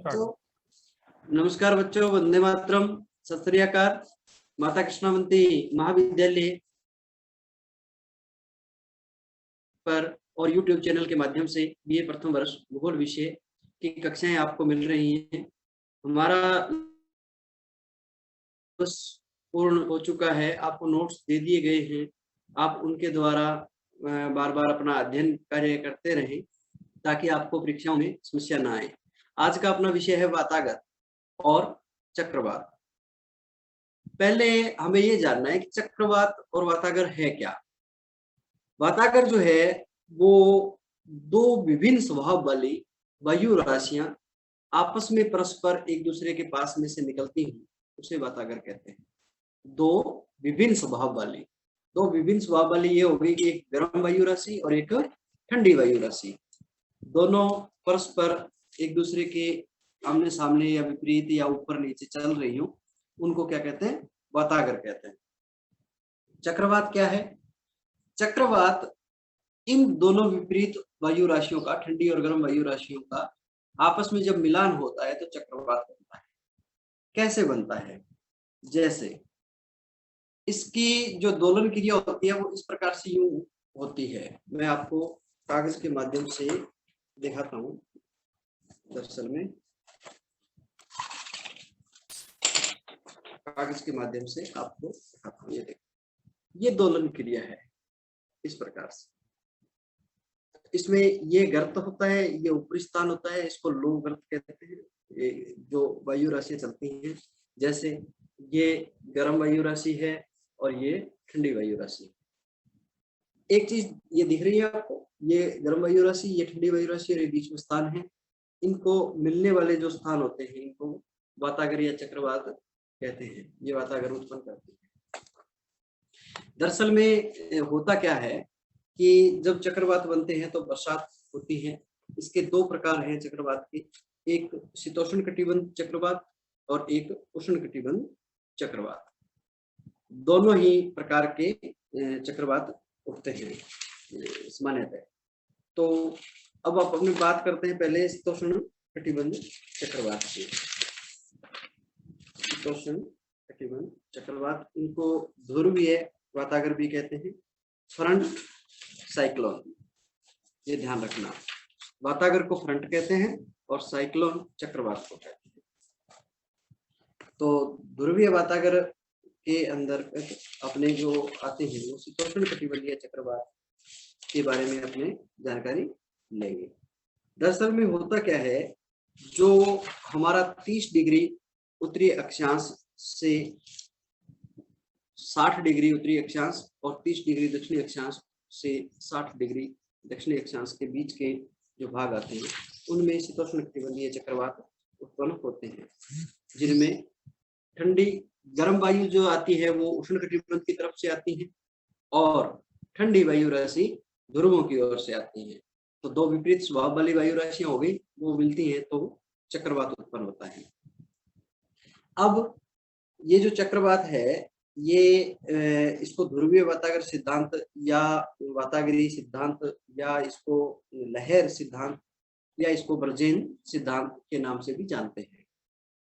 Start. नमस्कार बच्चों, वंदे मातरम, सत श्री अकाल। माता कृष्णावंती महाविद्यालय पर और YouTube चैनल के माध्यम से बीए प्रथम वर्ष भूगोल विषय की कक्षाएं आपको मिल रही हैं। हमारा पूर्ण हो चुका है, आपको नोट्स दे दिए गए हैं। आप उनके द्वारा बार बार अपना अध्ययन कार्य करते रहें ताकि आपको परीक्षाओं में समस्या ना आए। आज का अपना विषय है वातागर और चक्रवात। पहले हमें ये जानना है कि चक्रवात और वातागर है क्या। वातागर जो है वो दो विभिन्न स्वभाव वाली वायु राशियां आपस में परस्पर एक दूसरे के पास में से निकलती हैं, उसे वातागर कहते हैं। दो विभिन्न स्वभाव वाली ये हो गई कि एक गर्म वायु राशि और एक ठंडी वायु राशि, दोनों परस्पर एक दूसरे के आमने सामने या विपरीत या ऊपर नीचे चल रही हो, उनको क्या कहते हैं? वातागर कहते हैं। चक्रवात क्या है? चक्रवात इन दोनों विपरीत वायु राशियों का, ठंडी और गर्म वायु राशियों का आपस में जब मिलान होता है तो चक्रवात बनता है। कैसे बनता है? जैसे इसकी जो दोलन क्रिया होती है वो इस प्रकार से यूं होती है। मैं आपको कागज के माध्यम से दिखाता हूं। दरअसल में कागज के माध्यम से आपको दिखाता हूं। ये देखो, ये दोलन क्रिया है इस प्रकार से। इसमें ये गर्त होता है, ये ऊपरी स्थान होता है, इसको लो गर्त कहते हैं। ये जो वायु राशि चलती हैं, जैसे ये गर्म वायु राशि है और ये ठंडी वायु राशि। एक चीज ये दिख रही है आपको, ये गर्म वायु राशि, ये ठंडी वायु राशि और ये बीच में स्थान है। इनको मिलने वाले जो स्थान होते हैं इनको वातागर या चक्रवात कहते हैं। ये वातागर उत्पन्न करते हैं। दरअसल में होता क्या है कि जब चक्रवात बनते हैं तो बरसात होती है। इसके दो प्रकार हैं चक्रवात के, एक शीतोष्ण कटिबंध चक्रवात और एक उष्ण कटिबंध चक्रवात। दोनों ही प्रकार के चक्रवात उठते हैं सामान्यतः। तो अब आप अपनी बात करते हैं पहले शीतोष्ण कटिबंध चक्रवात की। शीतोष्ण कटिबंध चक्रवात, इनको ध्रुवीय वातागर भी कहते हैं, फ्रंट साइक्लोन। ये ध्यान रखना, वातागर को फ्रंट कहते हैं और साइक्लोन चक्रवात को कहते हैं। तो ध्रुवीय वातागर के अंदर अपने जो आते हैं वो शीतोष्ण कटिबंधीय चक्रवात के बारे में अपने जानकारी लेंगे। दरअसल में होता क्या है, जो हमारा 30 डिग्री उत्तरी अक्षांश से 60 डिग्री उत्तरी अक्षांश और 30 डिग्री दक्षिणी अक्षांश से 60 डिग्री दक्षिणी अक्षांश के बीच के जो भाग आते हैं उनमें शीतोष्ण कटिबंधीय चक्रवात उत्पन्न होते हैं, जिनमें ठंडी गर्म वायु जो आती है वो उष्ण कटिबंध की तरफ से आती है और ठंडी वायु राशि ध्रुवों की ओर से आती है। तो दो विपरीत स्वभाव वाली वायु राशियां हो गई, वो मिलती हैं तो चक्रवात उत्पन्न होता है। अब ये जो चक्रवात है ये इसको ध्रुवीय वातागर सिद्धांत या वातागरी सिद्धांत या इसको लहर सिद्धांत या इसको बर्जेन सिद्धांत के नाम से भी जानते हैं।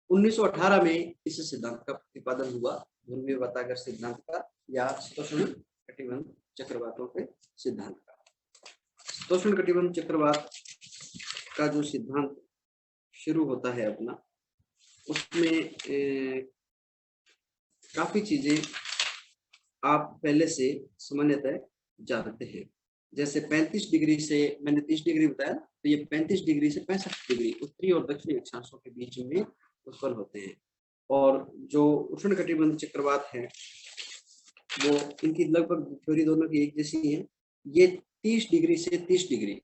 1918 में इस सिद्धांत का प्रतिपादन हुआ, ध्रुवीय वातागर सिद्धांत का या शीतोष्ण कटिबंध चक्रवातों के सिद्धांत का। शीतोष्ण कटिबंध चक्रवात का जो सिद्धांत शुरू होता है अपना, उसमें काफी चीजें आप पहले से सामान्यतः जानते हैं। जैसे 35 डिग्री से, मैंने 30 डिग्री बताया, तो ये 35 डिग्री से 65 डिग्री उत्तरी और दक्षिणी अक्षांशों के बीच में उत्पन्न होते हैं। और जो उष्ण कटिबंध चक्रवात है वो इनकी लगभग थ्योरी दोनों की एक जैसी है। ये 30 डिग्री से 30 डिग्री,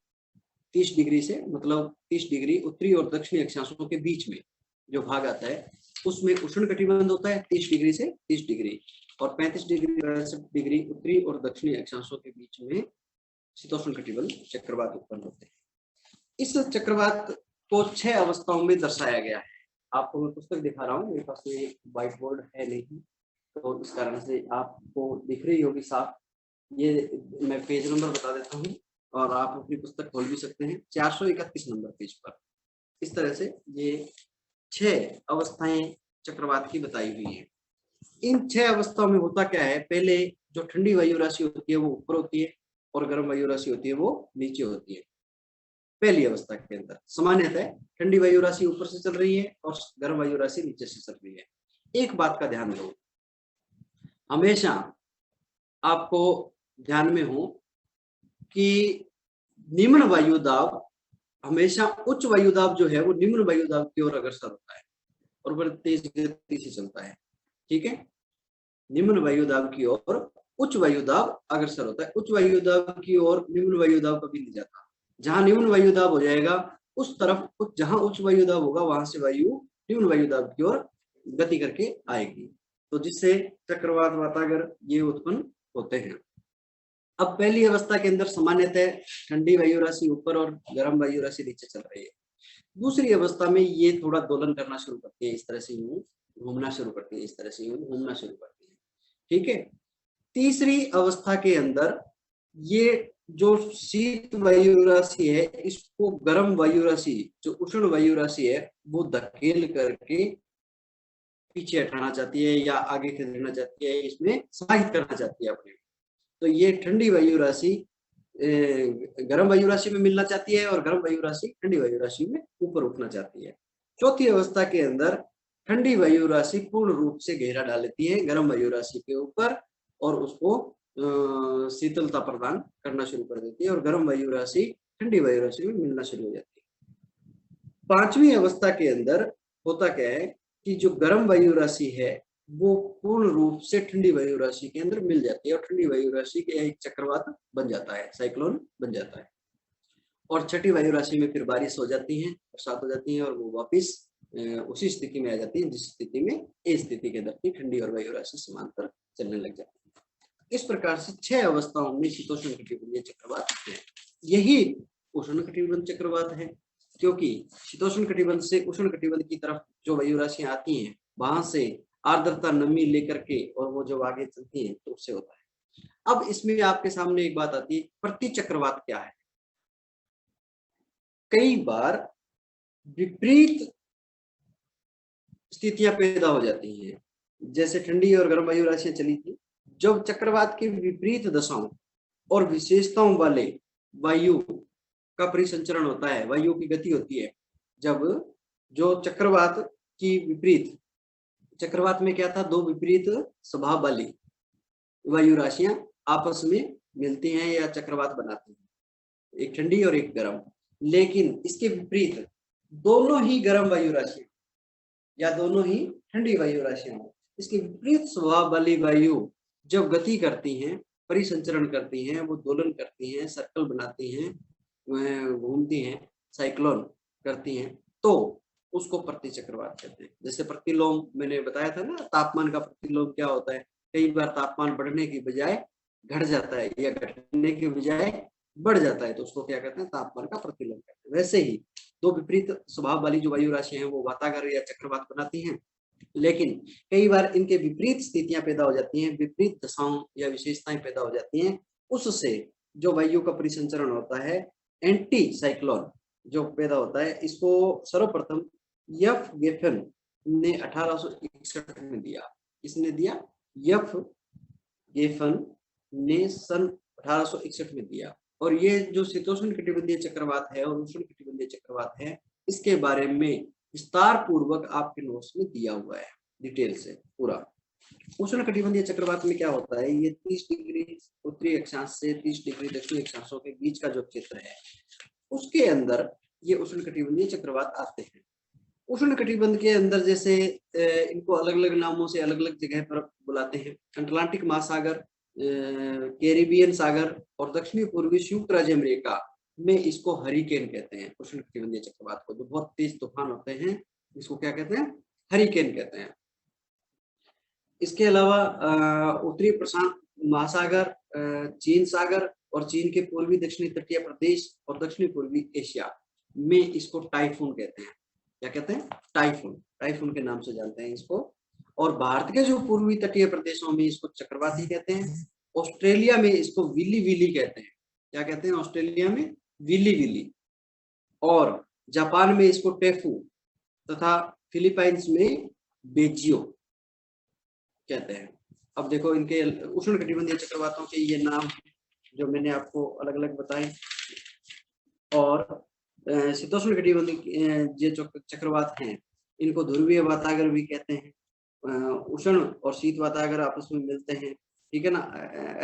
30 डिग्री से मतलब 30 डिग्री उत्तरी और दक्षिणी अक्षांशों के बीच में जो भाग आता है उसमें उष्ण कटिबंध होता है 30 डिग्री से 30 डिग्री, और 35 डिग्री उत्तरी और दक्षिणी अक्षांशों के बीच में शीतोष्ण कटिबंध चक्रवात उत्पन्न होते हैं। इस चक्रवात को 6 अवस्थाओं में दर्शाया गया है। आपको मैं पुस्तक दिखा रहा हूँ, मेरे पास में व्हाइट बोर्ड है नहीं, तो इस कारण से आपको दिख रही होगी साफ। ये मैं पेज नंबर बता देता हूँ और आप अपनी पुस्तक खोल भी सकते हैं। 431 नंबर पेज पर इस तरह से ये 6 अवस्थाएं चक्रवात की बताई हुई हैं। इन 6 अवस्थाओं में होता क्या है, पहले जो ठंडी वायु राशि होती है वो ऊपर होती है और गर्म वायु राशि होती है वो नीचे होती है। पहली अवस्था के अंदर सामान्यतः ठंडी वायु राशि ऊपर से चल रही है और गर्म वायु राशि नीचे से चल रही है। एक बात का ध्यान दो, हमेशा आपको ध्यान में हो कि निम्न वायु दाब हमेशा उच्च वायु दाब जो है वो निम्न वायु दाब की ओर अग्रसर होता है और बड़ी तेज गति से चलता है। ठीक है, निम्न वायु दाब की ओर उच्च वायु दाब अग्रसर होता है। उच्च वायु दाब की ओर निम्न वायु दाब कभी नहीं जाता। जहां निम्न वायु दाब हो जाएगा उस तरफ, जहां उच्च वायु दाब होगा वहां से वायु निम्न वायु दाब की ओर गति करके आएगी, तो जिससे चक्रवात वातागर ये उत्पन्न होते हैं। अब पहली अवस्था के अंदर सामान्यतः ठंडी वायु राशि ऊपर और गर्म वायु राशि नीचे चल रही है। दूसरी अवस्था में ये थोड़ा दोलन करना शुरू करती है, इस तरह से यूं घूमना शुरू करती है, इस तरह से यूं घूमना शुरू करती है। ठीक है, तीसरी अवस्था के अंदर ये जो शीत वायु राशि है इसको गर्म वायु राशि, जो उष्ण वायु राशि है वो धकेल करके पीछे हटाना चाहती है या आगे खदेड़ना चाहती है, इसमें समाहित करना चाहती है अपने। तो ये ठंडी वायु राशि गर्म वायु राशि में मिलना चाहती है और गर्म वायु राशि ठंडी वायु राशि में ऊपर उठना चाहती है। चौथी अवस्था के अंदर ठंडी वायु राशि पूर्ण रूप से घेरा डाल लेती है गर्म वायु राशि के ऊपर और उसको शीतलता प्रदान करना शुरू कर देती है और गर्म वायु राशि ठंडी वायु राशि में मिलना शुरू हो जाती है। पांचवी अवस्था के अंदर होता क्या है कि जो गर्म वायु राशि है वो पूर्ण रूप से ठंडी वायु राशि के अंदर मिल जाती है और ठंडी वायु राशि के एक चक्रवात बन जाता है, साइक्लोन बन जाता है। और छठी वायु राशि में फिर बारिश हो जाती है, बरसात हो जाती है और वो वापिस उसी स्थिति में आ जाती है जिस स्थिति में ए स्थिति के अंदर की ठंडी और वायु राशि समांतर चलने लग जाती है। इस प्रकार से 6 अवस्थाओं में शीतोष्ण कटिबंधीय चक्रवात है। यही उष्ण कटिबंध चक्रवात है, क्योंकि शीतोष्ण कटिबंध से उष्ण कटिबंध की तरफ जो वायु राशियां आती हैं वहां से आर्द्रता नमी लेकर के और वो जो आगे चलती है तो उससे होता है। अब इसमें आपके सामने एक बात आती है, प्रति चक्रवात क्या है। कई बार विपरीत स्थितियां पैदा हो जाती हैं, जैसे ठंडी और गर्म वायु राशियां चली थी, जब चक्रवात की विपरीत दशाओं और विशेषताओं वाले वायु का परिसंचरण होता है, वायु की गति होती है, जब जो चक्रवात की विपरीत, चक्रवात में क्या था, दो विपरीत स्वभाव वाली वायु राशियां आपस में मिलती हैं या चक्रवात बनाती हैं, एक ठंडी और एक गर्म। लेकिन इसके विपरीत दोनों ही गर्म वायु राशियां या दोनों ही ठंडी वायु राशियां, इसके विपरीत स्वभाव वाली वायु जब गति करती हैं, परिसंचरण करती हैं, वो दोलन करती हैं, सर्कल बनाती हैं, घूमती हैं, साइक्लोन करती हैं, तो उसको प्रति चक्रवात कहते हैं। जैसे प्रतिलोम मैंने बताया था ना, तापमान का प्रतिलोम क्या होता है, कई बार तापमान बढ़ने की बजाय घट जाता है या घटने की बजाय बढ़ जाता है, तो उसको क्या कहते हैं, तापमान का प्रतिलोम कहते हैं। वैसे ही दो विपरीत स्वभाव वाली जो वायु राशि हैं वो वातागर या चक्रवात बनाती हैं, लेकिन कई बार इनके विपरीत स्थितियां पैदा हो जाती हैं, विपरीत दशाओं या विशेषताएं पैदा हो जाती हैं, उससे जो वायु का परिसंचरण होता है, एंटी साइक्लोन जो पैदा होता है, इसको सर्वप्रथम एफ गेफन ने 1861 में दिया। इसने दिया, एफ गेफन ने सन 1861 में दिया। और ये जो शीतोष्ण कटिबंधीय चक्रवात है और उष्ण कटिबंधीय चक्रवात है, इसके बारे में विस्तार पूर्वक आपके नोट्स में दिया हुआ है, डिटेल से पूरा। उष्ण कटिबंधीय चक्रवात में क्या होता है, ये 30 डिग्री उत्तरी अक्षांश से 30 डिग्री दक्षिणी अक्षांशों के बीच का जो क्षेत्र है, उसके अंदर ये उष्ण कटिबंधीय चक्रवात आते हैं। उष्ण कटिबंध के अंदर जैसे इनको अलग अलग नामों से अलग अलग जगह पर बुलाते हैं, अटलांटिक महासागर, कैरिबियन सागर और दक्षिणी पूर्वी संयुक्त राज्य अमेरिका में इसको हरिकेन कहते हैं। उष्ण कटिबंधीय चक्रवात को, जो बहुत तेज तूफान होते हैं, इसको क्या कहते हैं, हरिकेन कहते हैं। इसके अलावा उत्तरी प्रशांत महासागर, चीन सागर और चीन के पूर्वी दक्षिणी तटीय प्रदेश और दक्षिणी पूर्वी एशिया में इसको टाइफून कहते हैं। क्या कहते हैं, टाइफून, टाइफून के नाम से जानते हैं इसको। और भारत के जो पूर्वी तटीय प्रदेशों में इसको चक्रवाती कहते हैं। ऑस्ट्रेलिया में इसको विली विली कहते हैं। क्या कहते हैं, ऑस्ट्रेलिया में विली विली। और जापान में इसको टेफू तथा फिलीपाइंस में बेजियो कहते हैं। अब देखो इनके उष्णकटिबंधीय चक्रवातों के ये नाम जो मैंने आपको अलग अलग बताए। और शीतोष्ण कटिबंधीय जो चक्रवात हैं इनको ध्रुवीय वातागर भी कहते हैं। उष्ण और शीत वातागर आपस में मिलते हैं, ठीक है ना।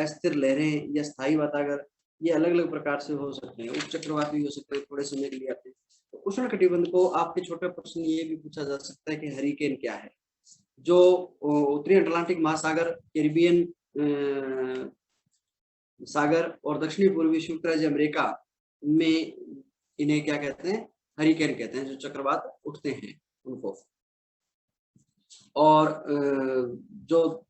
अस्थिर लहरें या स्थायी वातागर ये अलग अलग प्रकार से हो सकते हैं। उप चक्रवात भी हो सकते हैं, थोड़े समय के लिए आते हैं। तो उष्ण कटिबंध को आपके छोटे प्रश्न ये भी पूछा जा सकता है कि हरिकेन क्या है। जो उत्तरी अटलांटिक महासागर, कैरिबियन सागर और दक्षिणी पूर्वी संयुक्त राज्य अमेरिका में इन्हें क्या कहते हैं, हरिकेन कहते हैं, जो चक्रवात उठते हैं उनको। और जो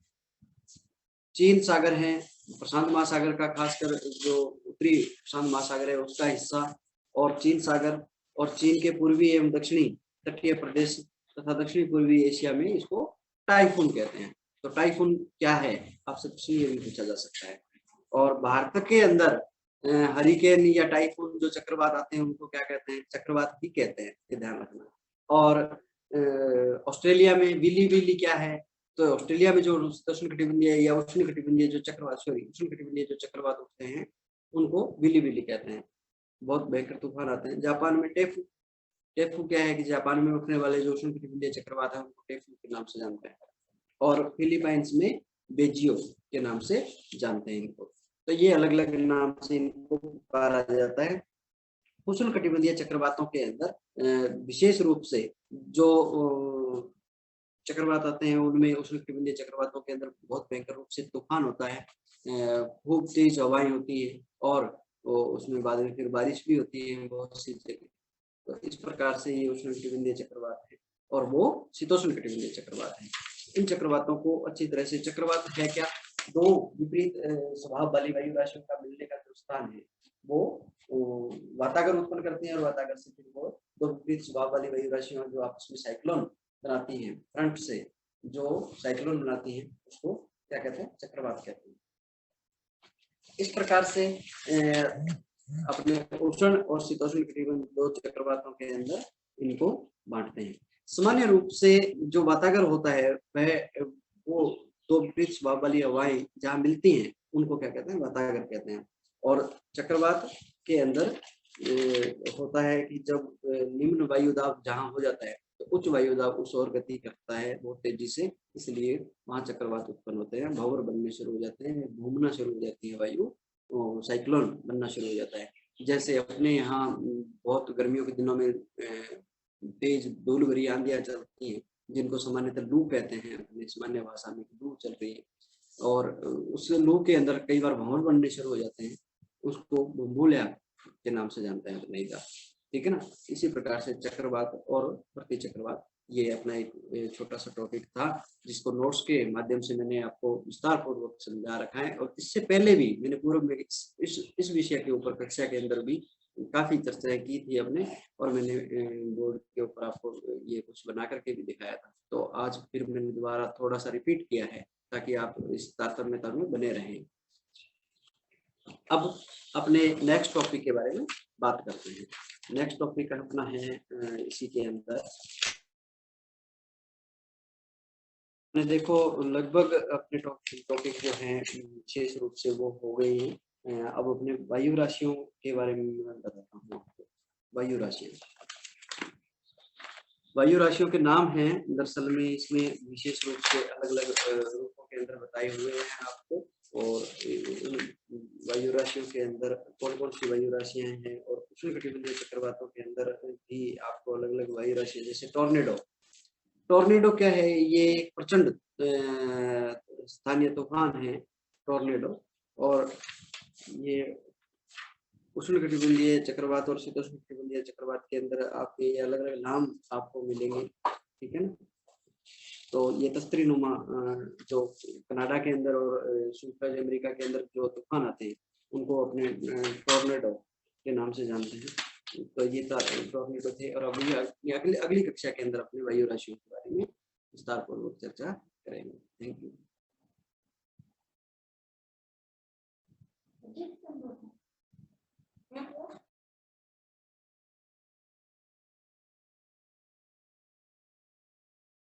चीन सागर है, प्रशांत महासागर का, खासकर जो उत्तरी प्रशांत महासागर है उसका हिस्सा, और चीन सागर और चीन के पूर्वी एवं दक्षिणी तटीय प्रदेश तथा दक्षिणी पूर्वी एशिया में इसको टाइफून कहते हैं। तो टाइफून क्या है आपसे प्रश्न ये भी पूछा जा सकता है। और भारत के अंदर हरिकेन या टाइफून जो चक्रवात आते हैं उनको क्या कहते हैं, चक्रवात ही कहते हैं, ये ध्यान रखना। और ऑस्ट्रेलिया में विली विली क्या है, तो ऑस्ट्रेलिया में जो उष्ण कटिबंधीय या उष्ण कटिबंधीय जो चक्रवात, सॉरी उष्ण कटिबंधीय जो चक्रवात उठते हैं उनको विली विली कहते हैं। बहुत भयंकर तूफान आते हैं। जापान में टेफू, टेफू क्या है कि जापान में उठने वाले जो उष्ण कटिबंधीय चक्रवात है उनको टेफू के नाम से जानते हैं। और फिलीपाइंस में बेजियो के नाम से जानते हैं इनको। तो ये अलग अलग नाम से इनको पुकारा जाता है। उष्ण कटिबंधीय चक्रवातों के अंदर विशेष रूप से जो चक्रवात आते हैं उनमें उष्ण कटिबंधीय चक्रवातों के अंदर बहुत भयंकर रूप से तूफान होता है, खूब तेज हवाएं होती है, और उसमें बाद में फिर बारिश भी होती है बहुत सी जगह। तो इस प्रकार से ये उष्ण कटिबंधीय चक्रवात है, और वो शीतोष्ण कटिबंधीय चक्रवात है। इन चक्रवातों को अच्छी तरह से, चक्रवात है क्या, दो विपरीत स्वभाव वाली वायु राशियों का मिलने का जो स्थान है वो वातागर उत्पन्न करते हैं, और वातागर से फिर वो दो विपरीत स्वभाव वाली वायु राशियां जो आपस में साइक्लोन बनाती हैं, फ्रंट से जो साइक्लोन बनाती हैं उसको क्या कहते हैं, चक्रवात कहते हैं। इस प्रकार से अपने उष्ण और शीतोष्ण कटिबंध दो चक्रवातों के अंदर इनको बांटते हैं। सामान्य रूप से जो वातागर होता है वह वो दो विपरीत स्वभाव वाली हवाएं जहाँ मिलती हैं उनको क्या कहते हैं, वातागर कहते हैं। और चक्रवात के अंदर होता है कि जब निम्न वायुदाब जहाँ हो जाता है तो उच्च वायुदाब उस ओर गति करता है बहुत तेजी से, इसलिए वहाँ चक्रवात उत्पन्न होते हैं, भंवर बनने शुरू हो जाते हैं, घूमना शुरू हो जाती है वायु, साइक्लोन बनना शुरू हो जाता है। जैसे अपने यहाँ बहुत गर्मियों के दिनों में तेज धूल भरी आंधियां चलती हैं जिनको सामान्यतः लू कहते हैं, अपनी सामान्य भाषा में लू चल रही है, और उस लू के अंदर कई बार भंवर बनने शुरू हो जाते हैं, उसको भूमूल्या के नाम से जानते हैं अपने इधर, ठीक है ना। इसी प्रकार से चक्रवात और प्रति चक्रवात ये अपना एक छोटा सा टॉपिक था जिसको नोट्स के माध्यम से मैंने आपको विस्तार पूर्वक समझा रखा है। और इससे पहले भी मैंने पूर्व में इस विषय के ऊपर कक्षा के अंदर भी काफी चर्चाएं की थी अपने, और मैंने बोर्ड के ऊपर आपको ये कुछ बना करके भी दिखाया था। तो आज फिर मैंने दोबारा थोड़ा सा रिपीट किया है ताकि आप इस तारतम्यता में बने रहें। अब अपने नेक्स्ट टॉपिक के बारे में बात करते हैं। नेक्स्ट टॉपिक अपना है इसी के अंदर देखो लगभग अपने टॉपिक जो हैं विशेष रूप से वो हो गए हैं। अब अपने वायु राशियों के बारे में मैं बताता हूँ आपको। वायु राशियों के नाम हैं, दरअसल में इसमें विशेष रूप से अलग अलग रूपों के अंदर बताए हुए हैं आपको। और वायु राशियों के अंदर कौन कौन सी वायु राशियां हैं, और उष्ण कटिबंधीय चक्रवातों के अंदर भी आपको अलग अलग वायु राशियां, जैसे टॉर्नेडो। टॉर्नेडो क्या है, ये एक प्रचंड स्थानीय तूफान है टॉर्नेडो, और ये उष्ण कटिबंधीय चक्रवात और शीतोष्ण कटिबंधीय चक्रवात के अंदर आपके ये अलग अलग नाम आपको मिलेंगे, ठीक है ना। तो ये तस्तरी नुमा जो कनाडा के अंदर और संयुक्त राज्य अमेरिका के अंदर जो तूफान आते हैं उनको अपने टॉर्नेडो के नाम से जानते हैं। तो ये टॉर्नेडो थे, और अभी अगली कक्षा के अंदर अपने वायु राशियों के बारे में विस्तार पूर्वक चर्चा करेंगे। Thank you.